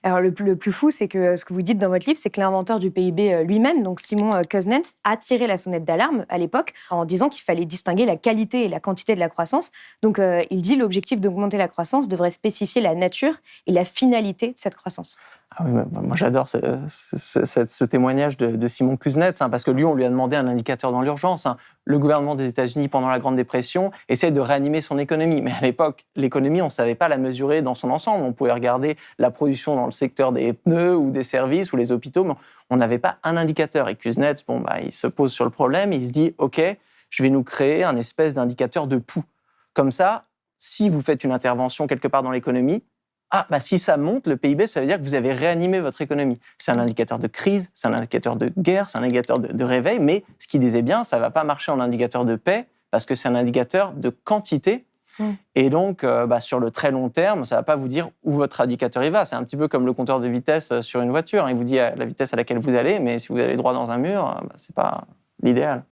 Alors le plus fou, c'est que ce que vous dites dans votre livre, c'est que l'inventeur du PIB lui-même, donc Simon Kuznets, a tiré la sonnette d'alarme à l'époque en disant qu'il fallait distinguer la qualité et la quantité de la croissance. Donc il dit l'objectif d'augmenter la croissance devrait spécifier la nature et la finalité de cette croissance. Ah oui, moi j'adore ce témoignage de Simon Kuznets, parce que lui, on lui a demandé un indicateur dans l'urgence. Le gouvernement des États-Unis, pendant la Grande Dépression, essaie de réanimer son économie. Mais à l'époque, l'économie, on ne savait pas la mesurer dans son ensemble. On pouvait regarder la production dans le secteur des pneus ou des services ou les hôpitaux, mais on n'avait pas un indicateur. Et Kuznets, il se pose sur le problème, il se dit « Ok, je vais nous créer un espèce d'indicateur de pouls. Comme ça, si vous faites une intervention quelque part dans l'économie, si ça monte, le PIB, ça veut dire que vous avez réanimé votre économie. C'est un indicateur de crise, c'est un indicateur de guerre, c'est un indicateur de réveil, mais ce qu'il disait bien, ça ne va pas marcher en indicateur de paix, parce que c'est un indicateur de quantité. Et donc, sur le très long terme, ça ne va pas vous dire où votre indicateur y va. C'est un petit peu comme le compteur de vitesse sur une voiture. Il vous dit la vitesse à laquelle vous allez, mais si vous allez droit dans un mur, ce n'est pas l'idéal.